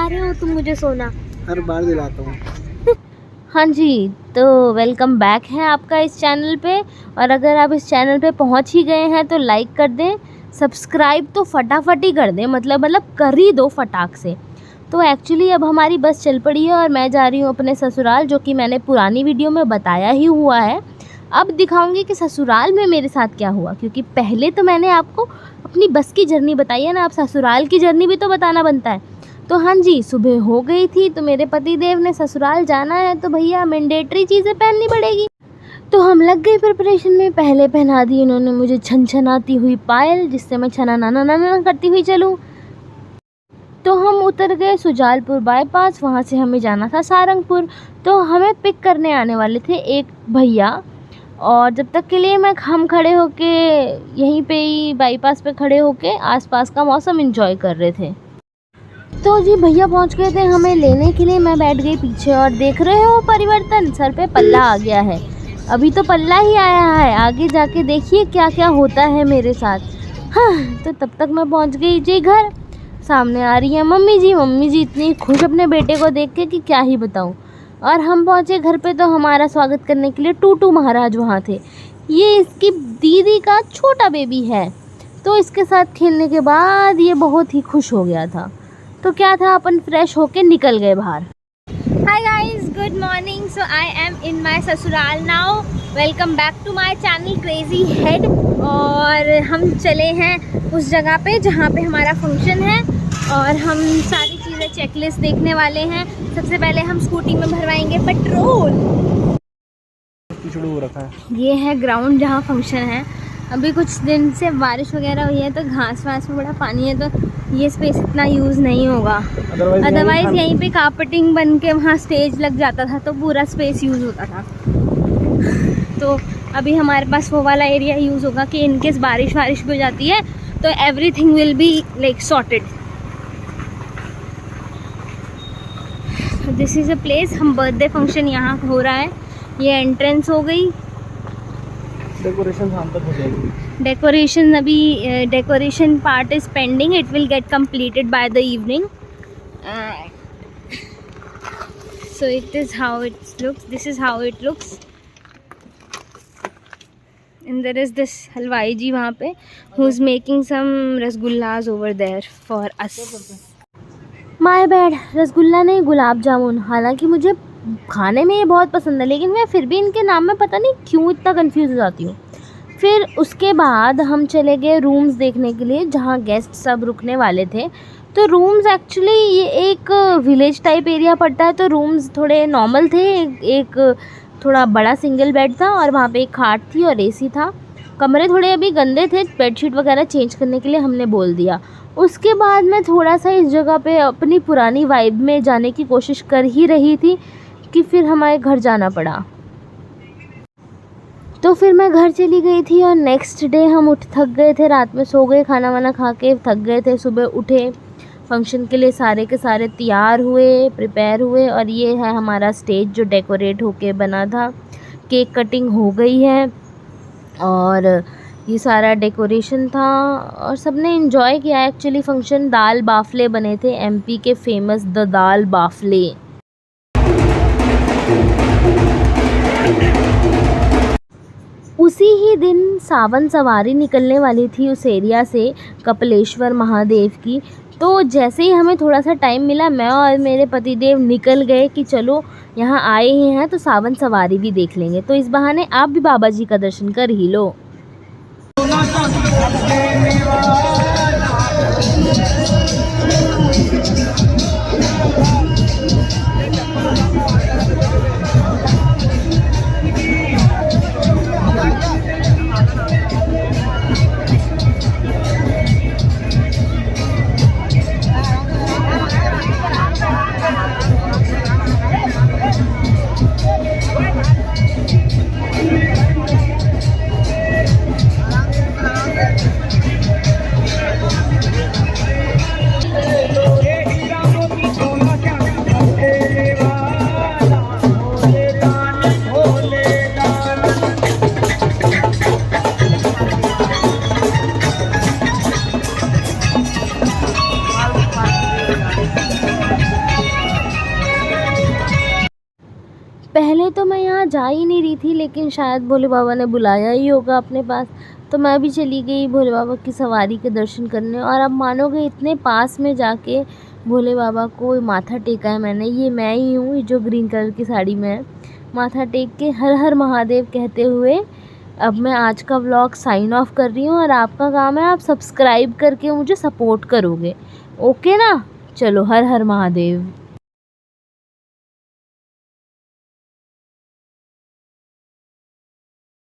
दिला रहे हो तुम मुझे सोना? हर बार दिलाता हूँ। हाँ जी, तो वेलकम बैक है आपका इस चैनल पे। और अगर आप इस चैनल पे पहुंच ही गए हैं तो लाइक कर दें, सब्सक्राइब तो फटाफट ही कर दें, मतलब कर ही दो फटाक से। तो एक्चुअली अब हमारी बस चल पड़ी है और मैं जा रही हूँ अपने ससुराल, जो कि मैंने पुरानी वीडियो में बताया ही हुआ है। अब दिखाऊंगी कि ससुराल में मेरे साथ क्या हुआ, क्योंकि पहले तो मैंने आपको अपनी बस की जर्नी बताई है ना, अब ससुराल की जर्नी भी तो बताना बनता है। तो हाँ जी, सुबह हो गई थी तो मेरे पति देव ने ससुराल जाना है तो भैया मैंडेटरी चीज़ें पहननी पड़ेगी। तो हम लग गए प्रिपरेशन में। पहले पहना दी इन्होंने मुझे छनछनाती हुई पायल, जिससे मैं छना ना ना ना करती हुई चलूँ। तो हम उतर गए सुजालपुर बाईपास, वहाँ से हमें जाना था सारंगपुर। तो हमें पिक करने आने वाले थे एक भैया, और जब तक के लिए हम खड़े होके यहीं पे ही बाईपास पे खड़े होके आसपास का मौसम एंजॉय कर रहे थे। तो जी भैया पहुंच गए थे हमें लेने के लिए। मैं बैठ गई पीछे और देख रहे हो परिवर्तन, सर पे पल्ला आ गया है। अभी तो पल्ला ही आया है, आगे जाके देखिए क्या क्या होता है मेरे साथ। हाँ, तो तब तक मैं पहुंच गई जी घर। सामने आ रही है मम्मी जी इतनी खुश अपने बेटे को देख के कि क्या ही बताऊं। और हम पहुंचे घर पे तो हमारा स्वागत करने के लिए टूटू महाराज वहाँ थे। ये इसकी दीदी का छोटा बेबी है, तो इसके साथ खेलने के बाद ये बहुत ही खुश हो गया था। तो क्या था, अपन फ्रेश होके निकल गए बाहर। Hi guys, good morning. So I am in my ससुराल now. Welcome back to my channel crazy head. और हम चले हैं उस जगह पे जहाँ पे हमारा फंक्शन है, और हम सारी चीज़ें चेकलिस्ट देखने वाले हैं। सबसे पहले हम स्कूटी में भरवाएंगे पेट्रोल। हो रखा है। ये है ग्राउंड जहाँ फंक्शन है। अभी कुछ दिन से बारिश वगैरह हुई है तो घास वास में बड़ा पानी है, तो ये स्पेस इतना यूज़ नहीं होगा। अदरवाइज़ यहीं पे कार्पेटिंग बन के वहाँ स्टेज लग जाता था तो पूरा स्पेस यूज़ होता था। तो अभी हमारे पास वो वाला एरिया यूज़ होगा कि इनकेस बारिश वारिश भी हो जाती है तो everything will be like sorted. This is a place, हम बर्थडे फंक्शन यहाँ हो रहा है। ये एंट्रेंस हो गई। डेकोरेशन शाम तक हो जाएगी। डेकोरेशन अभी decoration part is pending, it will get completed by the evening. So it is how it looks. This is how it looks. And there is this halwai ji वहाँ पे who's making some rasgullas over there for us. My bad, rasgulla नहीं, गुलाब जामुन। हालांकि मुझे खाने में ये बहुत पसंद है, लेकिन मैं फिर भी इनके नाम में पता नहीं क्यों इतना कंफ्यूज हो जाती हूँ। फिर उसके बाद हम चले गए रूम्स देखने के लिए, जहाँ गेस्ट सब रुकने वाले थे। तो रूम्स एक्चुअली ये एक विलेज टाइप एरिया पड़ता है, तो रूम्स थोड़े नॉर्मल थे। एक थोड़ा बड़ा सिंगल बेड था और वहाँ पे एक खाट थी और एसी था। कमरे थोड़े अभी गंदे थे, बेडशीट वगैरह चेंज करने के लिए हमने बोल दिया। उसके बाद मैं थोड़ा सा इस जगह पे अपनी पुरानी वाइब में जाने की कोशिश कर ही रही थी कि फिर हमारे घर जाना पड़ा। तो फिर मैं घर चली गई थी और नेक्स्ट डे हम थक गए थे, रात में सो गए, खाना वाना खा के थक गए थे। सुबह उठे, फंक्शन के लिए सारे के सारे तैयार हुए, प्रिपेयर हुए। और ये है हमारा स्टेज जो डेकोरेट होके बना था। केक कटिंग हो गई है और ये सारा डेकोरेशन था और सबने एंजॉय किया। एक्चुअली फंक्शन दाल बाफले बने थे, एमपी के फेमस द दाल बाफले। उसी ही दिन सावन सवारी निकलने वाली थी उस एरिया से, कपिलेश्वर महादेव की। तो जैसे ही हमें थोड़ा सा टाइम मिला, मैं और मेरे पतिदेव निकल गए कि चलो यहाँ आए ही हैं तो सावन सवारी भी देख लेंगे। तो इस बहाने आप भी बाबा जी का दर्शन कर ही लो। पहले तो मैं यहाँ जा ही नहीं रही थी, लेकिन शायद भोले बाबा ने बुलाया ही होगा अपने पास, तो मैं भी चली गई भोले बाबा की सवारी के दर्शन करने। और अब मानोगे इतने पास में जाके भोले बाबा को माथा टेका है मैंने। ये मैं ही हूँ जो ग्रीन कलर की साड़ी में है। माथा टेक के हर हर महादेव कहते हुए अब मैं आज का व्लॉग साइन ऑफ कर रही हूँ। और आपका काम है आप सब्सक्राइब करके मुझे सपोर्ट करोगे, ओके ना। चलो, हर हर महादेव।